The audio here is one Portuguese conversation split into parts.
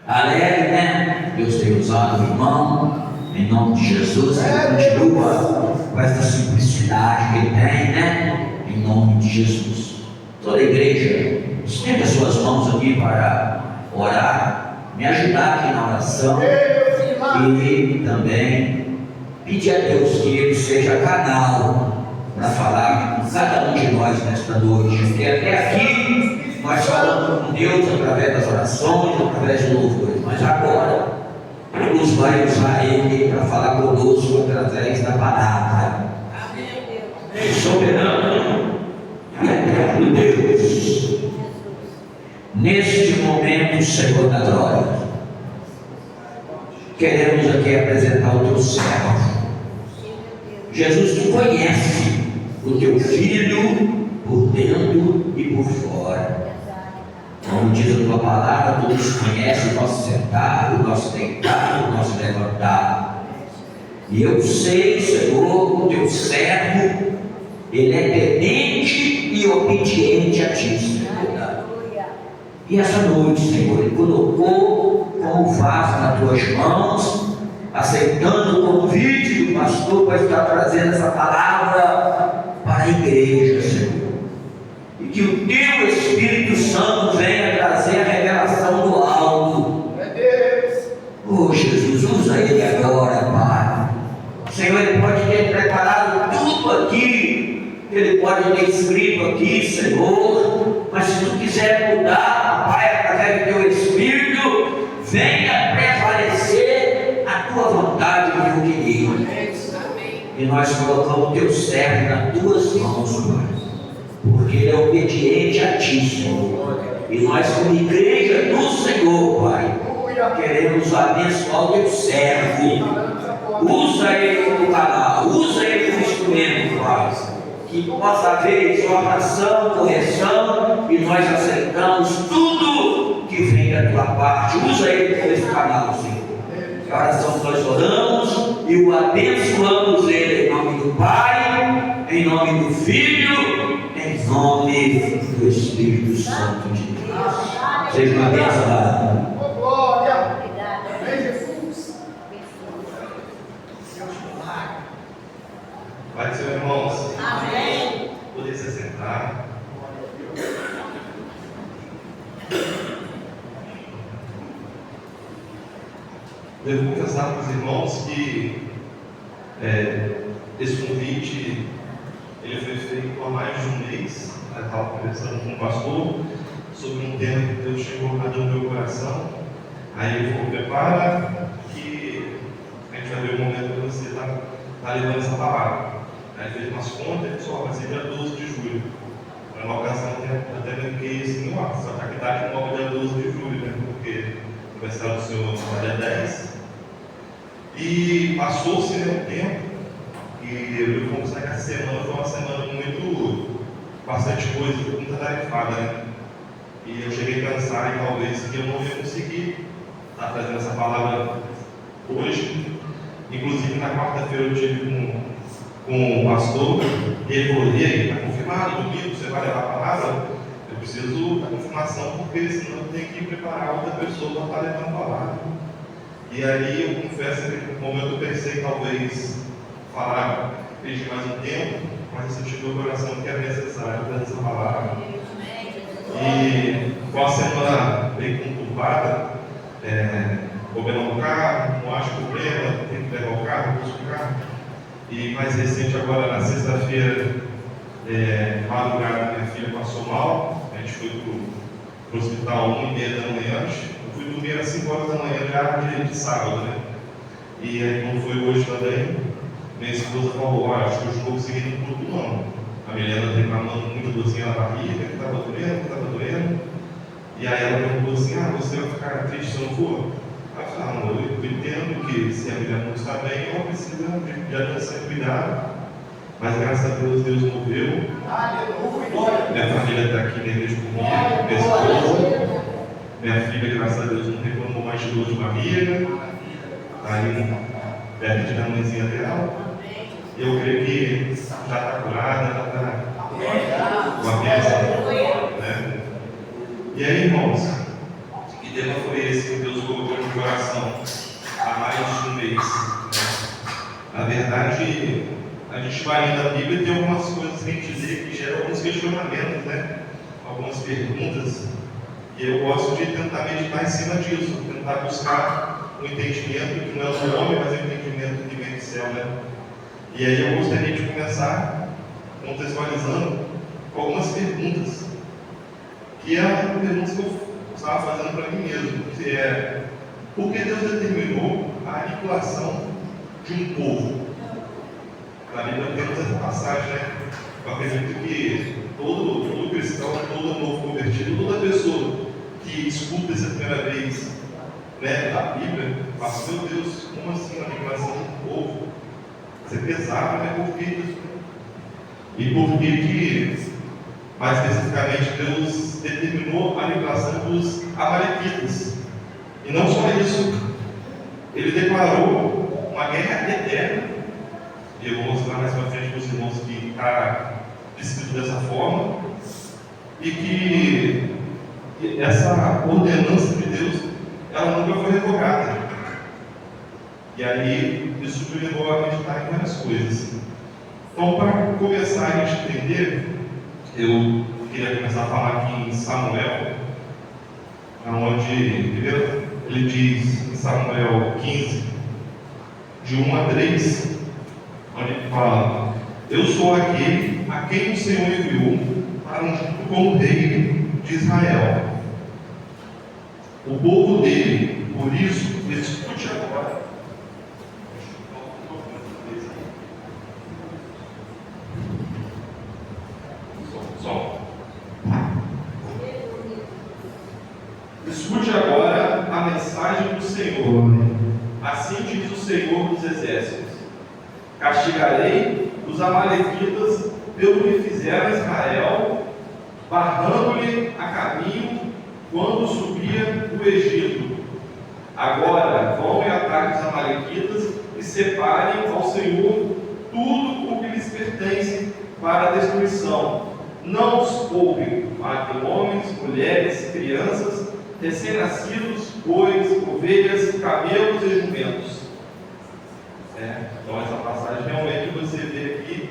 Alegre, né? Deus tem usado o irmão, em nome de Jesus, ele continua com essa simplicidade que ele tem, né? Em nome de Jesus. Toda a igreja, estenda suas mãos aqui para orar, me ajudar aqui na oração e também pedir a Deus que Ele seja canal para falar com cada um de nós nesta noite, porque até aqui nós falamos com Deus através das orações, através de louvores, mas agora Deus vai usar Ele para falar conosco através da palavra. Soberano e eterno Deus, neste momento, Senhor da glória, queremos aqui apresentar o teu servo Jesus, que conhece o teu filho por dentro e por fora. Como diz a tua palavra, tu nos conheces o nosso sentado, o nosso deitado, o nosso levantado. E eu sei, Senhor, o teu servo, ele é temente e obediente a ti, Senhor. E essa noite, Senhor, ele colocou como vaso nas tuas mãos, aceitando o convite do pastor para estar trazendo essa palavra para a igreja, Senhor. E que o teu Espírito Santo venha trazer a revelação do alto. Oh Jesus, usa ele agora, Pai. Senhor, ele pode ter preparado tudo aqui, ele pode ter escrito aqui, Senhor, mas se tu quiser mudar, Pai, através do teu Espírito, venha prevalecer a tua vontade e o teu querer. E nós colocamos o teu servo nas tuas mãos, Pai, porque ele é obediente a ti, Senhor. E nós, como igreja do Senhor, Pai, queremos abençoar o teu servo. Usa ele como canal, usa ele como instrumento, Pai, que possa haver exortação, correção, e nós aceitamos tudo que vem da tua parte. Usa ele como esse canal, Senhor. Que oração nós oramos e o abençoamos ele em nome do Pai, em nome do Filho, em nome do Espírito Santo de Deus. Seja abençoado. Pai do Senhor, irmãos. Amém. Poder se sentar. Devo confessar para os irmãos que esse convite ele foi feito há mais de um mês. Eu estava conversando com o pastor sobre um tema que Deus tinha colocado no meu coração. Aí ele falou: prepara que a gente vai ver o momento que você está levando essa palavra. Aí fez umas contas e só vai ser dia 12 de julho. Foi uma ocasião que até brinquei assim: só que a data nova dia 12 de julho, né? Porque o aniversário do Senhor é dia 10. E passou-se um tempo, e eu vou confessar que essa semana foi uma semana muito, bastante coisa, muita tarefada, né? E eu cheguei a pensar em talvez que eu não ia conseguir estar trazendo essa palavra hoje. Inclusive na quarta-feira eu tive com o pastor, e ele falou: e aí, está confirmado, domingo você vai levar a palavra? Eu preciso da confirmação, porque senão eu tenho que preparar outra pessoa para estar levando a palavra. E aí eu confesso que no momento eu pensei talvez falar, pedir mais um tempo, mas eu senti no meu coração que era necessário trazer essa palavra. E com a semana bem conturbada, vou pegar um carro, não acho problema, tenho que levar o carro, busco o carro. E mais recente agora, na sexta-feira, madrugada, minha filha passou mal, a gente foi para o hospital 1h30 da manhã. Eu fui dormir às 5 horas da manhã, já de sábado, né? E aí, como foi hoje também, minha esposa falou: olha, acho que hoje não vou conseguir ir no culto, não. A Milena reclamando muito docinha na barriga, que estava doendo. E aí ela perguntou assim: você vai ficar triste se eu não for? Aí eu falei: não, eu entendo que se a Milena não está bem, ela precisa de atenção e cuidado. Mas graças a Deus, Deus moveu. Minha família está aqui na igreja comigo, minha esposa. Minha filha, graças a Deus, não reclamou mais de dor de barriga. Está ali perto da mãezinha dela. E eu creio que já está curada, já está com a bênção. Né? E aí, irmãos, que tema foi esse que Deus colocou meu coração há mais de um mês. Né? Na verdade, a gente vai lendo a Bíblia e tem algumas coisas que a gente lê que geram alguns questionamentos, né? Algumas perguntas. E eu gosto de tentar meditar em cima disso, tentar buscar um entendimento que não é do homem, mas é um entendimento que vem do céu, né? E aí eu gostaria de começar contextualizando com algumas perguntas, que eram perguntas que eu estava fazendo para mim mesmo, que é: por que Deus determinou a aniquilação de um povo? Na Bíblia temos essa passagem, né? Eu acredito que todo cristão, todo novo convertido, toda pessoa que escuta essa primeira vez, né, da Bíblia, fala: meu Deus, como assim a aniquilação de um povo? Isso é pesado, né? Por que isso? E por que, mais especificamente, Deus determinou a aniquilação dos amalequitas? E não só isso, Ele declarou uma guerra eterna. E eu vou mostrar mais para frente para os irmãos que está escrito dessa forma, e que essa ordenança de Deus, ela nunca foi revogada. E aí, isso me levou a meditar em várias coisas. Então, para começar a gente entender, eu queria começar a falar aqui em Samuel, onde, primeiro, ele diz em Samuel 15, de 1 a 3, onde ele fala: eu sou aquele a quem o Senhor enviou para junto com o rei de Israel, o povo dele. Por isso, escute agora. Escute agora a mensagem do Senhor. Assim diz o Senhor dos Exércitos: castigarei os amalequitas pelo que fizeram a Israel, barrando-lhe a caminho quando subia do Egito. Agora vão e ataquem os amalequitas e separem ao Senhor tudo o que lhes pertence para a destruição. Não os poupem, matem homens, mulheres, crianças, recém-nascidos, bois, ovelhas, camelos e jumentos. Então essa passagem realmente você vê aqui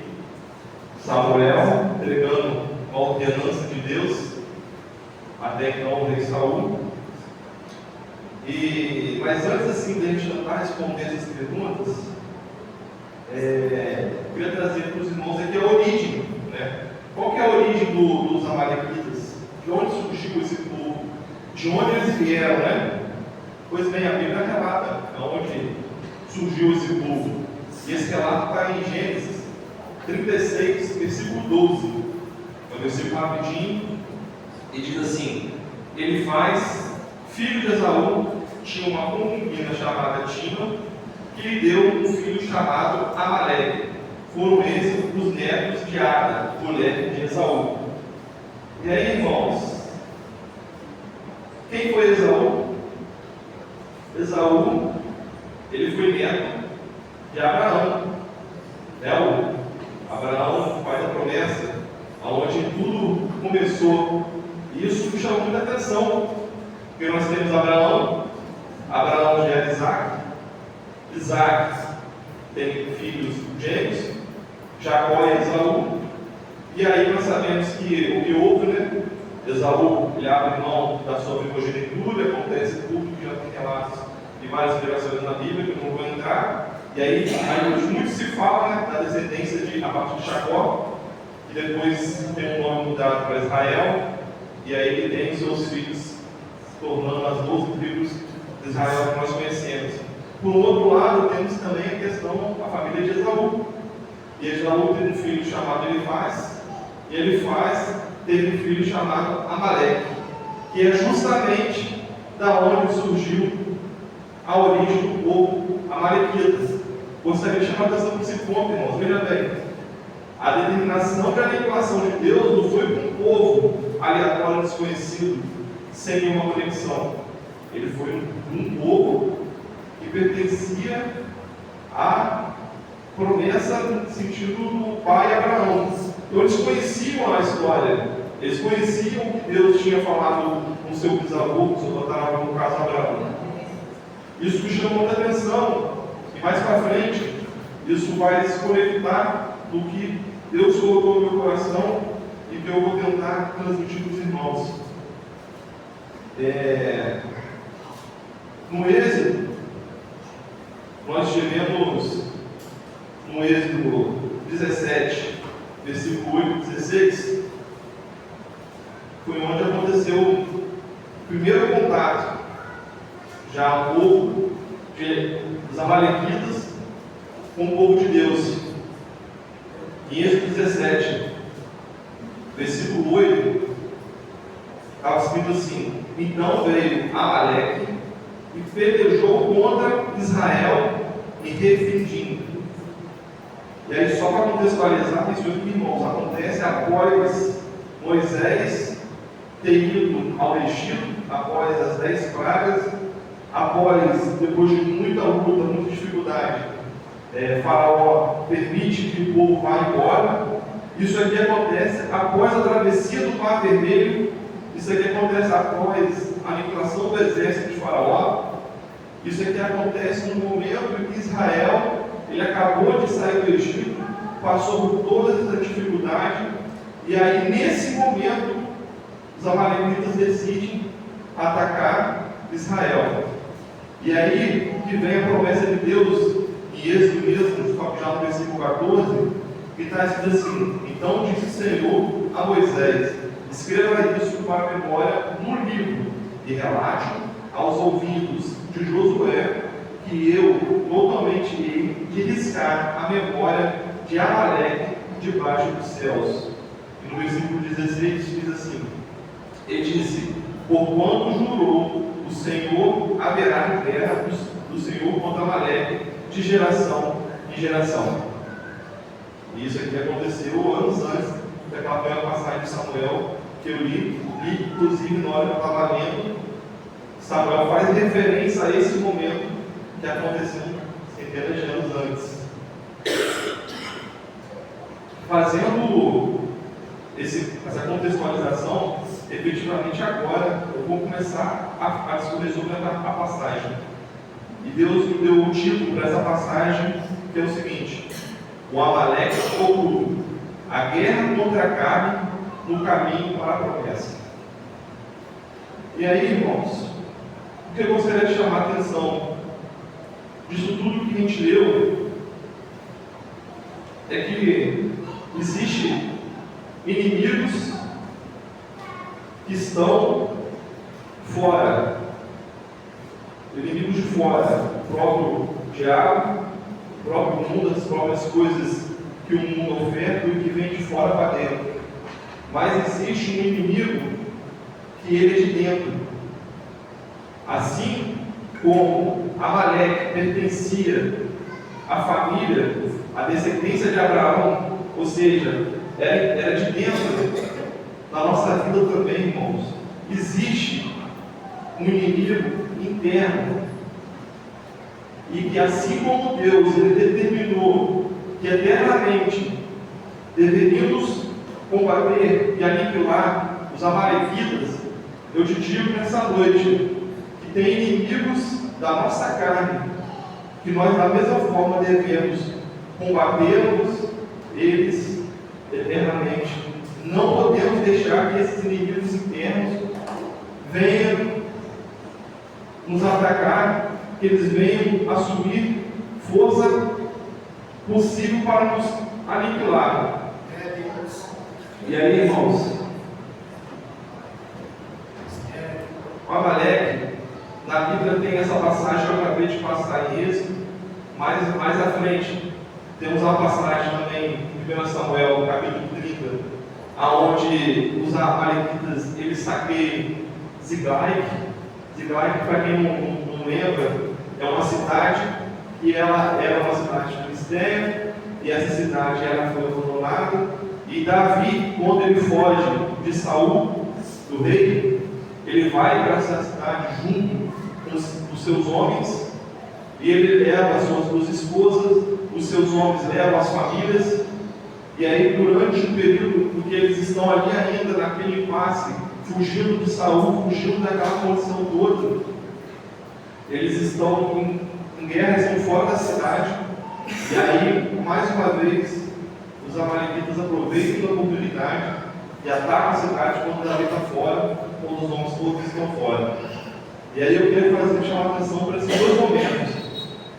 Samuel entregando a ordenança de Deus, até então o rei Saul. Mas antes assim de a gente tentar responder essas perguntas, eu queria trazer para os irmãos aqui a origem, né? Qual que é a origem dos amalequitas? De onde surgiu esse povo? De onde eles vieram, né? Pois bem, a Bíblia relata onde surgiu esse povo. E esse relato está em Gênesis 36, versículo 12. É um versículo rapidinho. E diz assim: ele faz, filho de Esaú, tinha uma concubina chamada Tima, que lhe deu um filho chamado Amaleque. Foram esses os netos de Ada, mulher de Esaú. E aí, irmãos, quem foi Esaú? Esaú, ele foi neto de Abraão. Abraão, pai da promessa, onde tudo começou. E isso me chamou muita atenção, porque nós temos Abraão gera Isaac tem filhos gêmeos, Jacó e Esaú. E aí nós sabemos que o que houve, né? Esaú, ele abre mão da sua primogenitura, acontece tudo, que já tem relatos de várias explicações na Bíblia, que eu não vou entrar. E aí muito se fala, né, da descendência a partir de Jacó, e depois tem um nome mudado para Israel, e aí ele tem os seus filhos, se tornando as 12 tribos de Israel que nós conhecemos. Por outro lado, temos também a questão da família de Esaú. E Esaú teve um filho chamado Elifaz, e Elifaz teve um filho chamado Amaleque, que é justamente da onde surgiu a origem do povo amalequita. Gostaria de chamar a atenção para esse ponto, irmãos. Veja bem, a determinação de aniquilação de Deus não foi para um povo aleatório, desconhecido, sem nenhuma conexão. Ele foi um povo que pertencia à promessa no sentido do pai Abraão. Então eles conheciam a história, eles conheciam o que Deus tinha falado com seu bisavô, com seu tataravô, no caso Abraão. Isso me chamou muita atenção. E mais para frente, isso vai se conectar do que Deus colocou no meu coração e que eu vou tentar transmitir para os irmãos. No Êxodo, nós tivemos no Êxodo 17, versículo 8 e 16, foi onde aconteceu o primeiro contato, já o povo dos Amalequitas com o povo de Deus. Em Êxodo 17, versículo 8, estava escrito assim: então veio Amaleque e pelejou contra Israel em Refidim. E aí, só para contextualizar isso aqui, irmãos, acontece após Moisés ter ido ao Egito, após as 10 pragas, depois de muita luta, muita dificuldade, Faraó permite que o povo vá embora. Isso aqui acontece após a travessia do Mar Vermelho. Isso aqui acontece após a aniquilação do exército de Faraó. Isso aqui acontece no momento em que Israel ele acabou de sair do Egito, passou por toda essa dificuldade, e aí nesse momento os Amalecitas decidem atacar Israel. E aí que vem a promessa de Deus em Êxodo mesmo, já no versículo 14, que está escrito assim: então disse o Senhor a Moisés: escreva isso para a memória no livro e relate aos ouvidos de Josué que eu totalmente hei de riscar a memória de Amaleque debaixo dos céus. E no versículo 16 diz assim: ele disse: porquanto jurou o Senhor, haverá guerra do Senhor contra Amaleque de geração em geração. E isso aqui aconteceu anos antes daquela primeira passagem de Samuel que eu li, inclusive na hora que eu estava lendo, Samuel faz referência a esse momento que aconteceu centenas de anos antes. Fazendo essa contextualização, efetivamente agora eu vou começar a discorrer sobre a passagem. E Deus me deu um título para essa passagem, que é o seguinte: o Amaleque oculto, a guerra contra a carne no caminho para a promessa. E aí, irmãos, o que eu gostaria de chamar a atenção disso tudo que a gente leu é que existem inimigos que estão fora, inimigos de fora, o próprio diabo, o próprio mundo, as próprias coisas que o mundo oferta e que vem de fora para dentro. Mas existe um inimigo que ele é de dentro. Assim como Amaleque pertencia à família, à descendência de Abraão, ou seja, era de dentro. Na nossa vida também, irmãos, existe um inimigo interno, e que assim como Deus ele determinou que eternamente deveríamos combater e aniquilar os Amalequitas, eu te digo nessa noite que tem inimigos da nossa carne, que nós da mesma forma devemos combatê-los eles eternamente. Não podemos deixar que esses inimigos internos venham nos atacar, que eles venham assumir força possível para nos aniquilar. E aí, irmãos, o Amaleque, na Bíblia tem essa passagem que eu acabei de passar em Êxodo, mais à frente temos uma passagem também em 1 Samuel, capítulo 30, aonde os Amalequitas eles saqueiam Ziglag. Ziglag, para quem não lembra, é uma cidade que ela era uma cidade filisteu, e essa cidade ela foi abandonada. E Davi, quando ele foge de Saul, do rei, ele vai para essa cidade junto com os seus homens, e ele leva as suas duas esposas, os seus homens levam as famílias, e aí durante o período em que eles estão ali ainda naquele impasse, fugindo de Saul, fugindo daquela condição toda, eles estão em guerra, estão fora da cidade, e aí, mais uma vez, os amalequitas aproveitam a oportunidade e atacam a cidade quando Davi está fora, quando os homens todos estão fora. E aí eu quero chamar a atenção para esses dois momentos.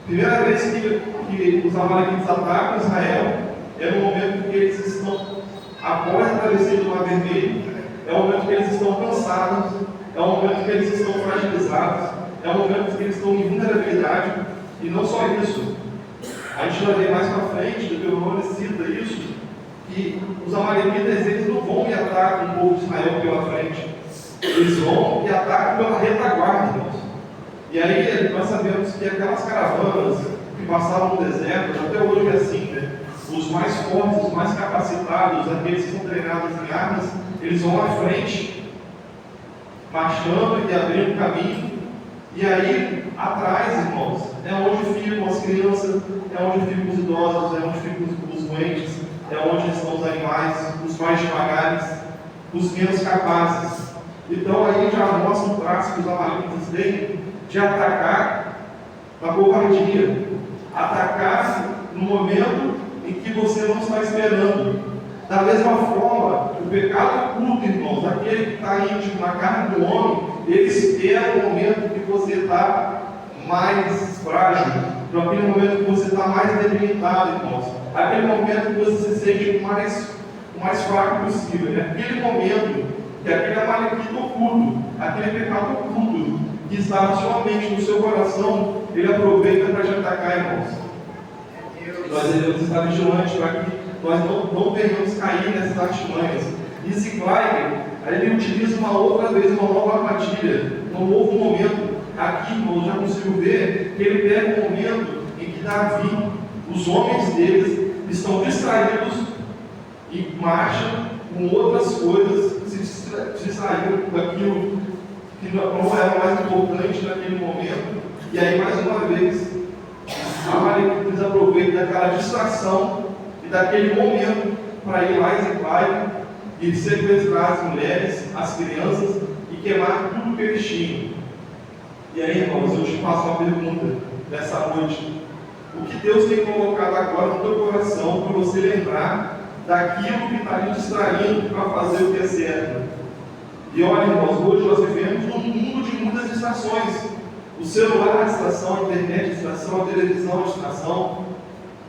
Primeira vez que os amalequitas atacam Israel é no momento que eles estão após a travessia do Mar Vermelho, é o momento que eles estão cansados, é o momento que eles estão fragilizados, é o momento que eles estão em vulnerabilidade. E não só isso, a gente vai ver mais para frente, do Deuteronômio cita isso, que os amalequitas eles não vão e atacam o povo de Israel pela frente, eles vão e atacam pela retaguarda, irmãos. E aí nós sabemos que aquelas caravanas que passavam no deserto, até hoje é assim, né? Os mais fortes, os mais capacitados, aqueles que são treinados em armas, eles vão à frente, marchando e abrindo caminho. E aí, atrás, irmãos, é onde ficam as crianças, é onde ficam os idosos, é onde ficam os doentes, é onde estão os animais, os mais devagares, os menos capazes. Então aí já mostra um traço que os amalequitas têm de atacar na covardia, atacar no momento em que você não está esperando. Da mesma forma, o pecado oculto, irmãos, aquele que está íntimo na carne do homem, ele espera o momento que você está mais frágil, para aquele momento que você está mais debilitado, irmãos, aquele momento que você se sente o mais fraco possível, é aquele momento que aquele amalequita oculto, aquele pecado oculto que está na sua mente, no seu coração, ele aproveita para te atacar, irmãos. Nós devemos estar vigilantes para que nós não venhamos cair nessas artimanhas. E Ziklag, ele utiliza uma outra vez uma nova armadilha, um novo momento. Aqui, irmãos, já consigo ver que ele pega um momento em que Davi, os homens deles, estão distraídos e marcham com outras coisas, se distraíram com aquilo que não era mais importante naquele momento. E aí, mais uma vez, a amalequitas aproveita daquela distração e daquele momento para ir lá em Ziklag e sequestrar as mulheres, as crianças e queimar tudo que eles tinham. E aí, irmãos, eu te faço uma pergunta nessa noite: o que Deus tem colocado agora no teu coração para você lembrar daquilo que está te distraindo para fazer o que é certo? E olha, irmãos, hoje nós vivemos num mundo de muitas distrações. O celular é distração, a internet é distração, a televisão é distração,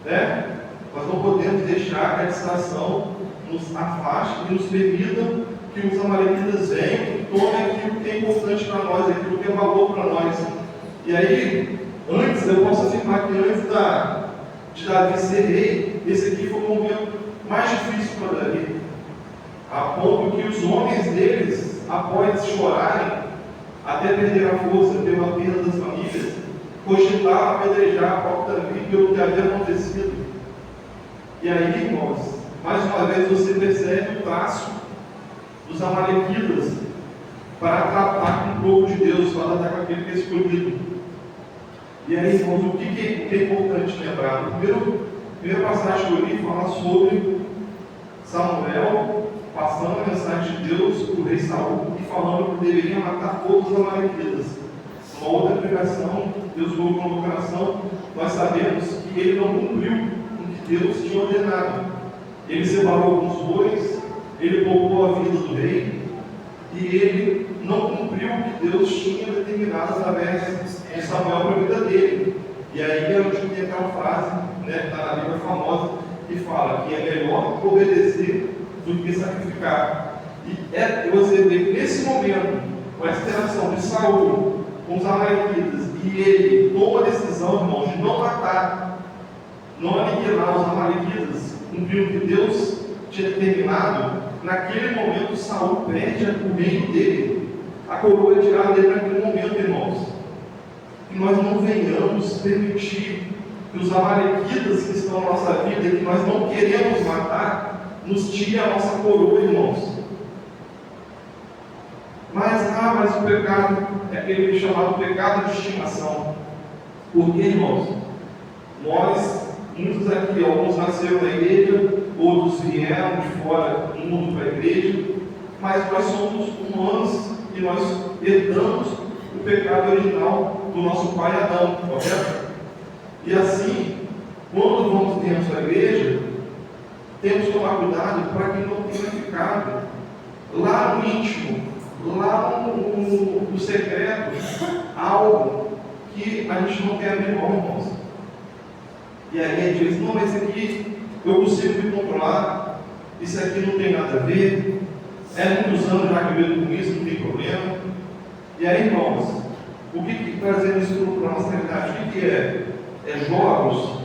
né? Nós não podemos deixar que a distração nos afaste e nos permita que os amalequitas venham e tomem aquilo que é importante para nós, aquilo que é valor para nós. E aí, antes, eu posso afirmar que antes de Davi ser rei, esse aqui foi o momento mais difícil para Davi, a ponto que os homens deles, após chorarem, até perder a força pela perda das famílias, cogitaram apedrejar a própria Davi pelo que havia acontecido. E aí, irmãos, mais uma vez você percebe o traço dos amalequitas para tratar com o povo de Deus, para tratar com aquele que é escolhido. E aí, irmãos, o que é importante lembrar? A primeira passagem que eu li fala sobre Samuel passando a mensagem de Deus para o rei Saul e falando que deveria matar todos os amalequitas. Uma outra pregação, Deus colocou no coração, nós sabemos que ele não cumpriu com o que Deus tinha ordenado. Ele separou alguns bois, ele poupou a vida do rei e ele não cumpriu o que Deus tinha determinado através de Samuel para a vida dele. E aí é onde tem aquela frase, né, que está na Bíblia famosa, que fala que é melhor obedecer do que sacrificar. E você vê que nesse momento, com essa interação de Saul com os amalequitas, e ele toma a decisão, irmãos, de não matar, não aniquilar os amalequitas, cumprindo o que Deus tinha determinado. Naquele momento, Saul perde o reino dele, a coroa é tirada dele naquele momento, irmãos. Que nós não venhamos permitir que os amalequitas que estão na nossa vida, que nós não queremos matar, nos tire a nossa coroa, irmãos. Mas o pecado é aquele chamado pecado de estimação. Por quê, irmãos? Muitos aqui, alguns nasceram na igreja, outros vieram de fora do mundo para a igreja, mas nós somos humanos e nós herdamos o pecado original do nosso pai Adão, correto? E assim, quando vamos dentro da igreja, temos que tomar cuidado para que não tenha ficado lá no íntimo, lá no secreto, algo que a gente não quer abrir mão, irmãos. E aí a gente diz, não, mas isso aqui eu consigo me controlar, isso aqui não tem nada a ver, é muitos anos já que eu lido com isso, não tem problema. E aí, irmãos, o que trazendo isso para a nossa realidade? O que é? É jogos?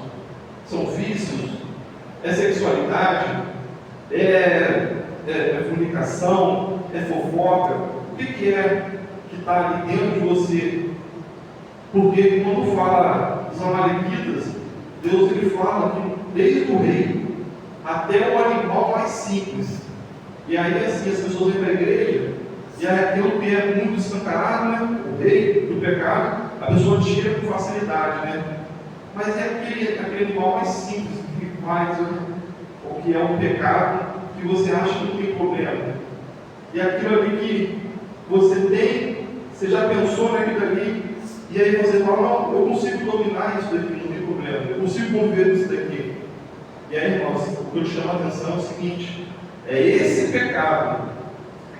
São vícios? É sexualidade? É fornicação? É fofoca? O que é que está ali dentro de você? Porque quando fala dos amalequitas, Deus ele fala que desde o rei até o animal mais simples. E aí assim as pessoas vêm para a igreja, e aí aquilo que é muito escancarado, né? O rei do pecado, a pessoa tira com facilidade, né? Mas é aquele animal mais simples que faz o que é um pecado, que você acha que não tem problema. E aquilo ali que você tem, você já pensou naquilo ali, e aí você fala, não, eu consigo dominar isso daqui, não tem problema, eu consigo conviver isso daqui. E aí, irmãos, o que eu te chamo a atenção é o seguinte, é esse pecado,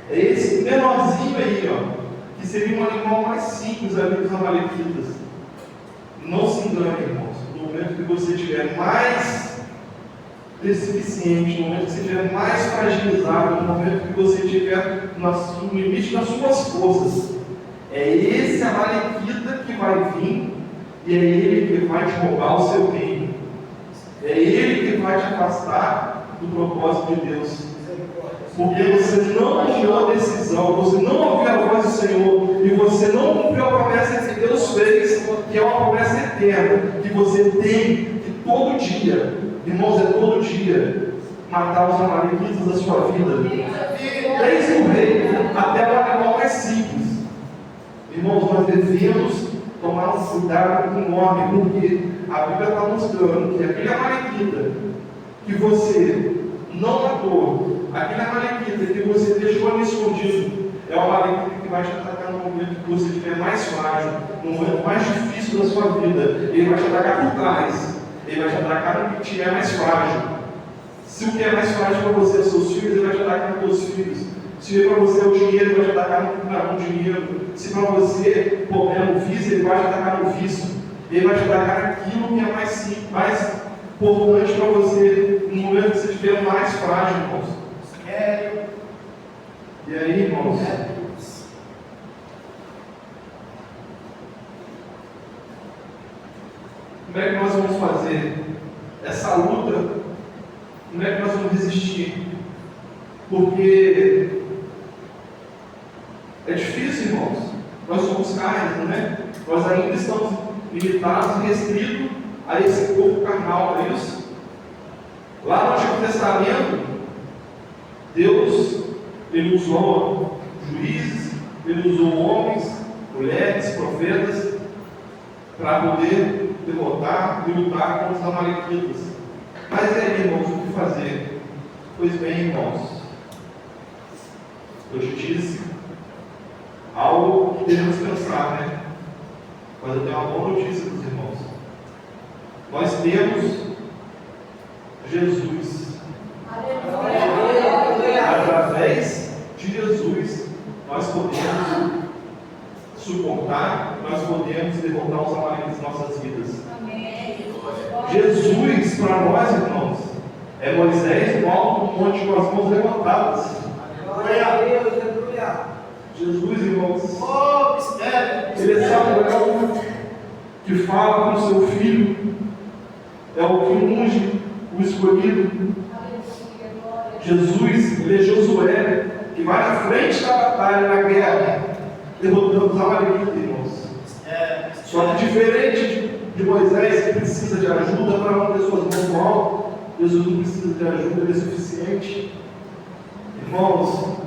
é esse menorzinho aí, ó, que seria um animal mais simples ali dos amalequitas. Não se engane, irmãos, no momento que você estiver mais deficiente, no momento que você estiver mais fragilizado, no momento que você estiver no limite das suas forças, é esse amalequita que vai vir e é ele que vai te roubar o seu reino. É ele que vai te afastar do propósito de Deus. Porque você não tomou a decisão, você não ouviu a voz do Senhor e você não cumpriu a promessa que Deus fez, que é uma promessa eterna, que você tem que todo dia, irmãos, é todo dia, matar os amalequitas da sua vida. Desde o rei até o animal mais simples. Irmãos, nós devemos tomar um cuidado enorme, porque a Bíblia está mostrando que aquele amalequita que você não matou, aquele amalequita que você deixou ali escondido, é o amalequita que vai te atacar no momento que você estiver mais frágil, no momento mais difícil da sua vida. Ele vai te atacar por trás, ele vai te atacar no que te é mais frágil. Se o que é mais frágil para você é seus filhos, ele vai te atacar nos seus filhos. Se para você é o dinheiro, ele vai te atacar no dinheiro. Se para você é o vício, ele vai te atacar no vício. Ele vai te atacar naquilo que é mais simples, mais importante para você, no momento que você estiver mais frágil, irmãos. E aí, irmãos? Como é que nós vamos fazer essa luta? Como é que nós vamos resistir? Porque é difícil, irmãos. Nós somos carnes, né? Nós ainda estamos limitados e restritos a esse corpo carnal, não é isso? Lá no Antigo Testamento, Deus, Ele usou juízes, Ele usou homens, mulheres, profetas, para poder derrotar e lutar contra os amalequitas. Mas aí, irmãos, o que fazer? Pois bem, irmãos, eu te disse algo que devemos pensar, né? Mas eu tenho uma boa notícia para os irmãos. Nós temos Jesus. Através de Jesus, nós podemos suportar, nós podemos derrotar os amalequitas das nossas vidas. Jesus, para nós, irmãos, é Moisés no alto do monte com as mãos levantadas. Jesus, irmãos, ele é Samuel que fala com o seu filho, é o que unge o escolhido. Jesus, ele é Josué, que vai à frente da batalha, na guerra, derrotando os amalequitas, irmãos. Só que diferente de Moisés, que precisa de ajuda para manter suas mãos no alto, Jesus não precisa de ajuda, ele é suficiente. Irmãos,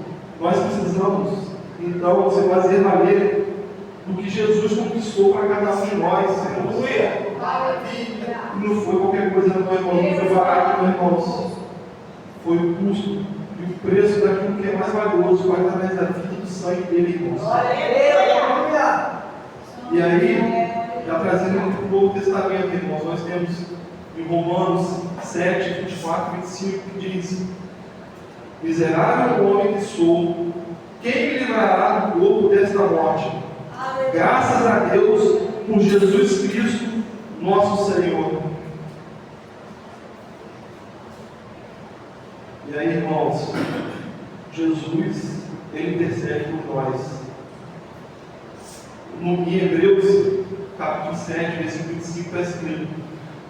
nós precisamos então se fazer valer do que Jesus conquistou para cada um de nós. Aleluia! Não foi qualquer coisa, não, irmãos, não foi barato, não, irmãos. Foi o custo e o preço daquilo que é mais valioso, foi através da vida e do sangue dele, irmãos. E aí, já trazendo para o Novo Testamento, irmãos, nós temos em Romanos 7, 24 e 25, que diz: miserável homem que sou, quem me livrará do corpo desta morte? Graças a Deus por Jesus Cristo, nosso Senhor. E aí, irmãos, Jesus, Ele intercede por nós. Em Hebreus, capítulo 7, versículo 25, está escrito: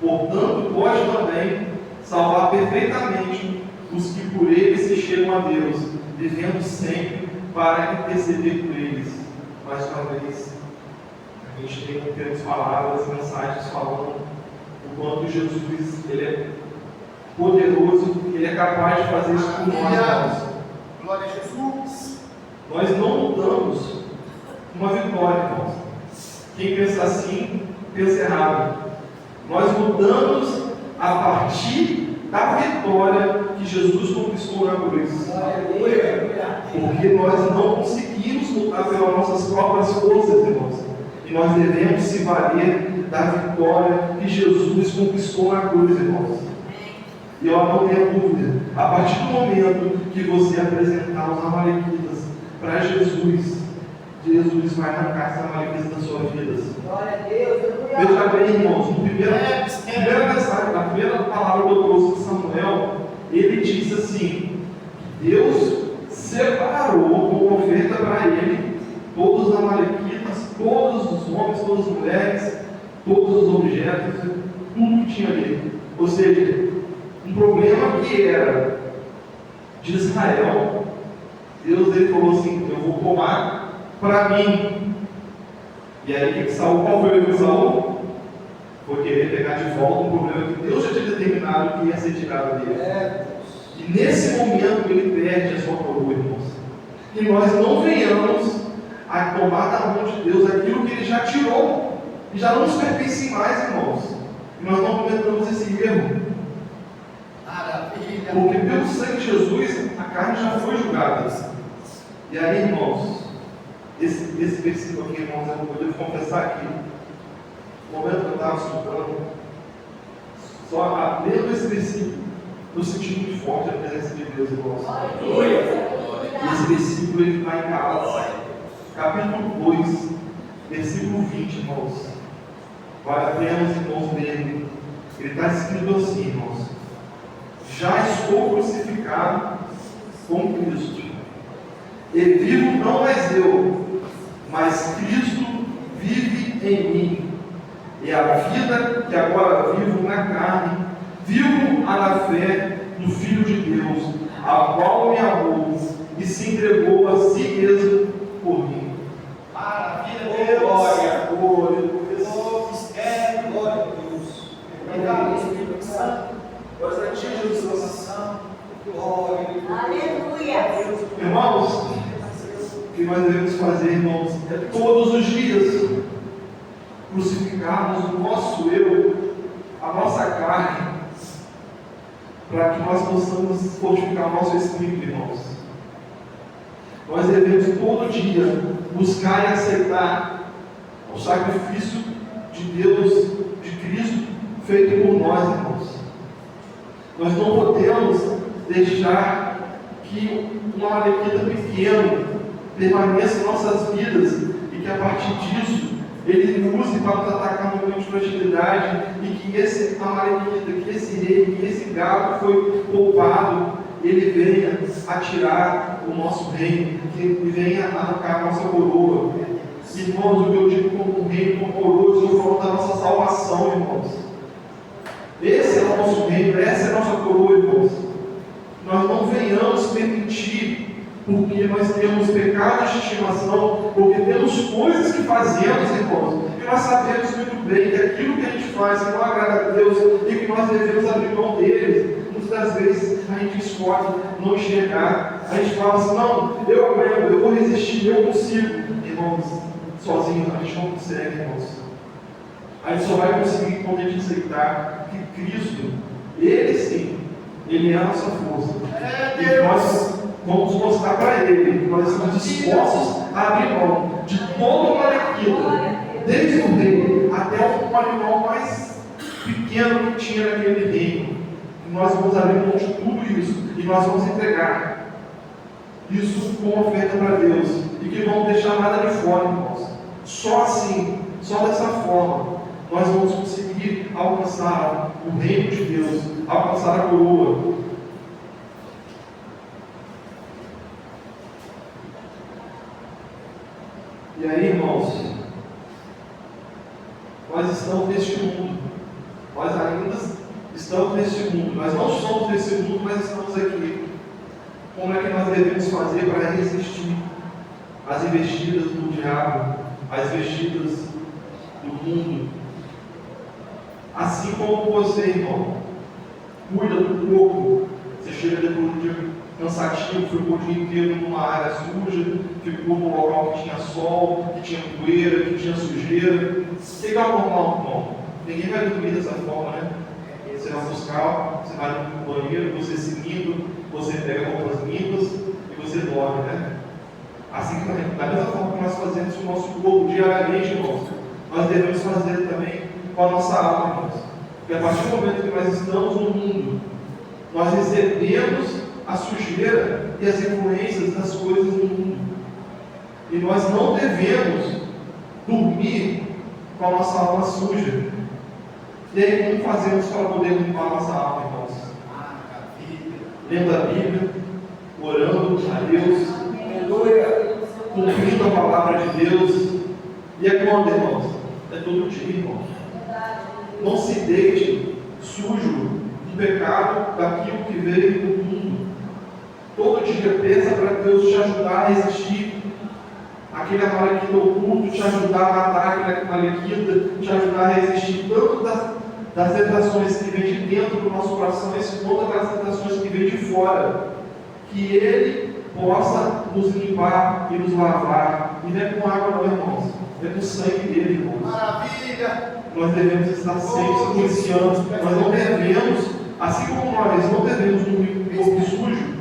portanto, pode também salvar perfeitamente os que por Ele se chegam a Deus, vivendo sempre para interceder por eles. Mais uma vez, a gente temos palavras, mensagens falando o quanto Jesus Ele é poderoso, Ele é capaz de fazer isso por nós, irmãos. Glória a Jesus. Nós não lutamos uma vitória, irmãos. Quem pensa assim, pensa errado. Nós lutamos a partir da vitória que Jesus conquistou na cruz. Porque nós não conseguimos lutar pelas nossas próprias forças, irmãos. E nós devemos se valer da vitória que Jesus conquistou na cruz, irmãos. E eu não tenho dúvida, a partir do momento que você apresentar os amalequitas para Jesus, Jesus vai arrancar esses amalequitas das suas vidas. Glória a Deus. Veja bem, irmãos, na primeira palavra que eu trouxe de Samuel, ele disse assim: Deus separou como oferta para ele todos os amalequitas, todos os homens, todas as mulheres, todos os objetos, tudo que tinha ali. Ou seja, um problema que era de Israel, Deus ele falou assim: eu vou tomar para mim. E aí que Saul, qual foi o erro de Saul? Foi querer pegar de volta um problema que Deus já tinha determinado que ia ser tirado dele. E nesse momento ele perde a sua coroa, irmãos. E nós não venhamos a tomar da mão de Deus aquilo que ele já tirou, e já não nos pertence mais, irmãos. E nós não cometamos esse erro. Maravilha. Porque pelo sangue de Jesus, a carne já foi julgada. E aí, irmãos, esse versículo aqui, irmãos, eu devo confessar aqui. No momento que eu estava estudando, só lendo esse versículo, eu senti muito forte a presença de Deus, irmãos. E esse versículo ele está em Gálatas, capítulo 2, versículo 20, irmãos. Vale a pena os irmãos lerem. Ele está escrito assim, irmãos: já estou crucificado com Cristo, e vivo não mais eu, mas Cristo vive em mim. E a vida que agora vivo na carne, vivo na fé no Filho de Deus, a qual me amou e se entregou a si mesmo por mim. Maravilha, Deus. Glória. Glória a Deus. Obrigado, Espírito Santo. Glória a ti, Jesus. Glória. Aleluia. Irmãos, o que nós devemos fazer, irmãos, é todos os dias crucificarmos o nosso eu, a nossa carne, para que nós possamos fortificar o nosso espírito, irmãos. Nós devemos todo dia buscar e aceitar o sacrifício de Deus, de Cristo, feito por nós, irmãos. Nós não podemos deixar que um amalequita pequeno permaneça em nossas vidas e que a partir disso ele use para nos atacar no momento de fragilidade, e que esse amalequita, que esse rei, que esse gado que foi poupado, ele venha atirar o nosso reino, que ele venha arrancar a nossa coroa. Irmãos, o que eu digo como um reino, como coroa, eu estou falando da nossa salvação, irmãos. Esse é o nosso reino, essa é a nossa coroa, irmãos. Nós não venhamos permitir, porque nós temos pecados de estimação, porque temos coisas que fazemos, irmãos, e nós sabemos muito bem que aquilo que a gente faz que não agrada a Deus e que nós devemos abrir mão deles. Muitas das vezes a gente escolhe não enxergar, a gente fala assim: não, eu aguento, eu vou resistir, eu consigo. Irmãos, sozinho a gente não consegue, irmãos. A gente só vai conseguir quando a gente aceitar que Cristo, Ele sim, Ele é a nossa força. E nós vamos mostrar para Ele que nós estamos dispostos a abrir mão de todo o amalequita, desde o rei até o animal mais pequeno que tinha naquele reino. E nós vamos abrir mão de tudo isso e nós vamos entregar isso como oferta para Deus e que não vamos deixar nada de fora, irmãos. Só assim, só dessa forma, nós vamos conseguir alcançar o reino de Deus, alcançar a coroa. E aí, irmãos, nós estamos neste mundo, nós ainda estamos neste mundo, nós não somos desse mundo, mas estamos aqui. Como é que nós devemos fazer para resistir às investidas do diabo, às investidas do mundo? Assim como você, irmão, cuida do corpo, você chega depois do dia cansativo, ficou o dia inteiro numa área suja, ficou num local que tinha sol, que tinha poeira, que tinha sujeira. Você é o normal, irmão. Ninguém vai dormir dessa forma, né? Você vai buscar, você vai no banheiro, você se limpa, você pega roupas limpas e você dorme, né? Assim que da mesma forma que nós fazemos com o nosso corpo diariamente, irmãos, nós devemos fazer também com a nossa alma, irmãos. Porque a partir do momento que nós estamos no mundo, nós recebemos a sujeira e as influências das coisas do mundo. E nós não devemos dormir com a nossa alma suja. E aí, como fazemos para poder limpar a nossa alma, irmãos? Lendo a Bíblia, orando a Deus, cumprindo a palavra de Deus. E é quando, irmãos? É todo dia, irmãos. Não se deite sujo do pecado daquilo que veio do mundo. Todo dia peça para Deus te ajudar a resistir aquele amalequita oculto, te ajudar a matar aquele amalequita, te ajudar a resistir tanto das tentações que vêm de dentro do nosso coração, quanto das tentações que vêm de fora. Que Ele possa nos limpar e nos lavar. E não é com água não, irmãos. É com o sangue dele, irmãos. Maravilha! Nós devemos estar sempre se policiando. Nós não devemos, assim como nós não devemos dormir com o corpo sujo,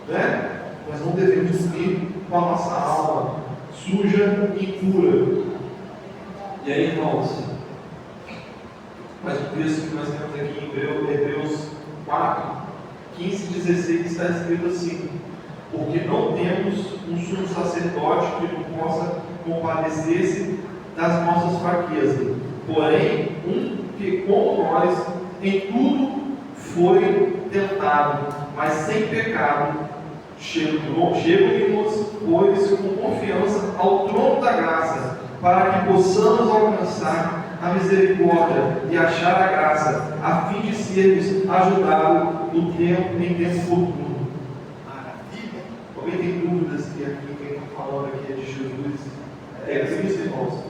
né? Nós não devemos dormir com a nossa alma suja e impura. E aí, irmãos, mas o texto que nós temos aqui em Hebreus 4, 15 e 16 está escrito assim: porque não temos um sumo sacerdote que não possa compadecer-se das nossas fraquezas, porém que como nós em tudo foi tentado, mas sem pecado. Chegamos, pois, com confiança ao trono da graça, para que possamos alcançar a misericórdia e achar a graça, a fim de sermos ajudados em tempo oportuno. Maravilha! Alguém tem dúvidas que aqui quem está falando aqui é de Jesus? É Cristo, irmãos.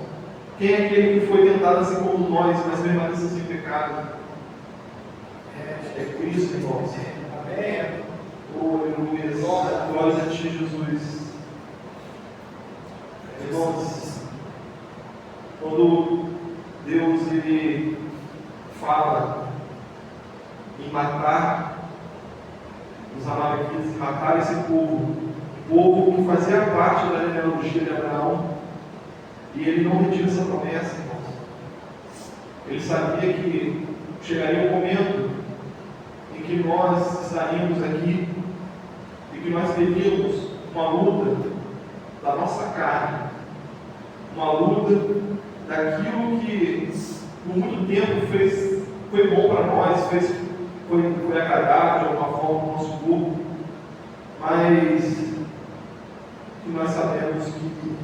Quem é aquele que foi tentado assim como nós, mas permaneceu sem pecado? É Cristo, irmãos. Amém. Oh, aleluia, glória a Ti, Jesus. Irmãos, quando Deus ele fala em matar os amalequitas, em matar esse povo, o povo que fazia parte da genealogia de Abraão, e ele não retira essa promessa, irmãos. Ele sabia que chegaria um momento em que nós estaríamos aqui e que nós teríamos uma luta da nossa carne, uma luta daquilo que por muito tempo foi bom para nós, foi agradável de alguma forma no nosso corpo, mas que nós sabemos que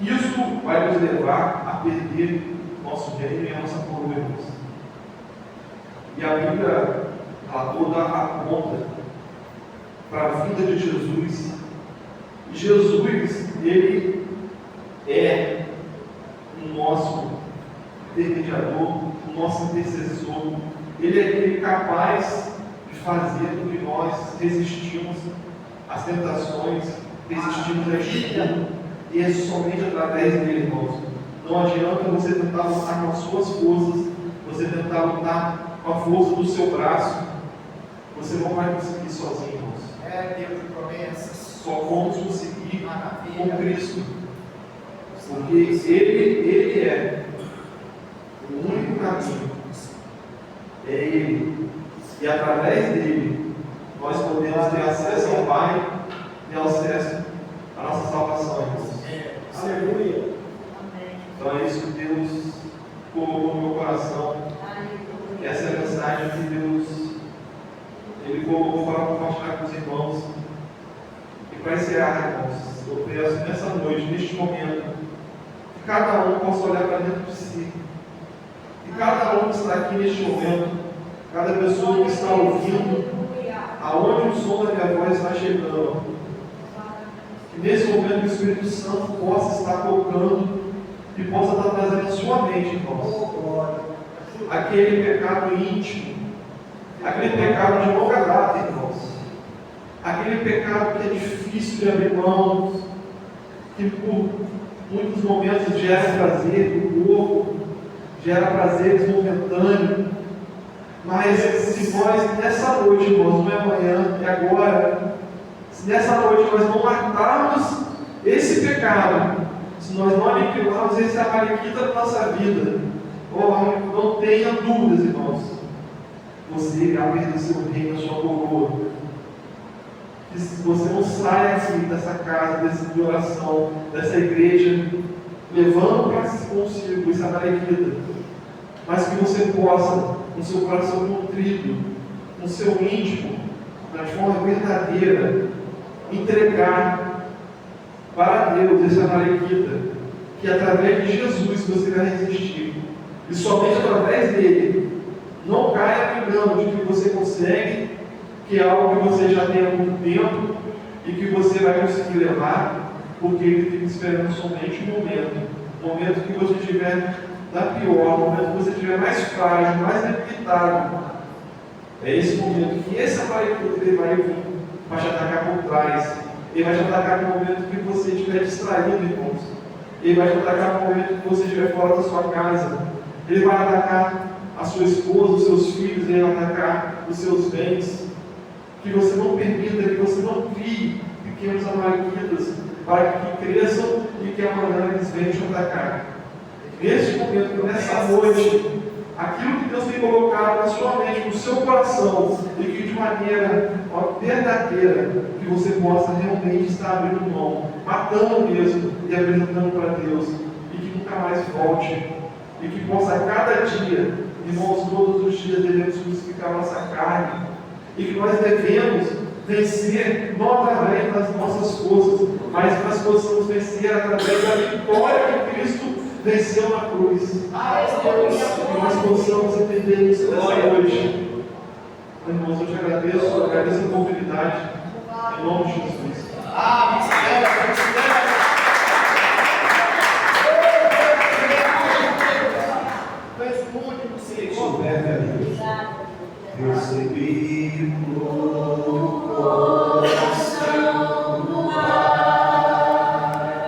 isso vai nos levar a perder nosso reino e a nossa coroa. E a Bíblia toda aponta para a vinda de Jesus. E Jesus, ele é o nosso intermediador, o nosso intercessor. Ele é aquele capaz de fazer com que nós resistimos às tentações, resistimos a tudo. E é somente através dele, irmãos. Não adianta você tentar lutar com as suas forças, você tentar lutar com a força do seu braço. Você não vai conseguir sozinho, irmãos. É Deus de promessas. Só vamos conseguir com Cristo. Porque Ele é o único caminho. É Ele. E através dele, nós podemos ter acesso ao Pai e ao acesso à nossa salvação, irmãos. Aleluia. Então é isso que Deus colocou no meu coração. Essa é a mensagem que Deus Ele colocou para compartilhar com os irmãos. E para encerrar, irmãos, eu peço nessa noite, neste momento, que cada um possa olhar para dentro de si. E cada um que está aqui neste momento, cada pessoa que está ouvindo, aonde o som da minha voz está chegando, que nesse momento o Espírito Santo possa estar tocando e possa estar trazendo à sua mente, irmãos, aquele pecado íntimo, aquele pecado de longa data, irmãos, aquele pecado que é difícil de abrir mão, que por muitos momentos gera prazer do corpo, gera prazeres momentâneos. Mas se nós, nessa noite, irmãos, não é amanhã, é agora, se nessa noite nós não matarmos esse pecado, se nós não aniquilarmos esse amalequita da nossa vida, não tenha dúvidas, irmãos, você irá perder seu reino, a sua coroa. E se você não sai assim dessa casa, de oração, dessa igreja, levando para consigo esse amalequita, mas que você possa, com seu coração contrito, com seu íntimo, de forma verdadeira, entregar para Deus esse amalequita, que através de Jesus você vai resistir, e somente através dele. Não caia no engano de que você consegue, que é algo que você já tem há muito tempo e que você vai conseguir levar, porque ele fica esperando somente um momento que você estiver da pior, no momento que você estiver mais frágil, mais debilitado. É esse momento que esse amalequita ele vai vir para te atacar por trás. Ele vai te atacar no momento que você estiver distraído, irmãos. Ele vai te atacar no momento que você estiver fora da sua casa. Ele vai atacar a sua esposa, os seus filhos, ele vai atacar os seus bens. Que você não permita, que você não crie pequenos amalequitas para que cresçam e que amanhã eles venham te atacar. Neste momento, nessa noite, aquilo que Deus tem colocado na sua mente, no seu coração, e que de maneira verdadeira, que você possa realmente estar abrindo mão, matando mesmo e apresentando para Deus, e que nunca mais volte, e que possa a cada dia, irmãos, todos os dias devemos crucificar a nossa carne, e que nós devemos vencer não através das nossas forças, mas que nós possamos vencer através da vitória que Cristo venceu na cruz. Que nós possamos entender isso nessa noite. Irmãos, eu te agradeço a oportunidade, em nome de Jesus. Recebi glória.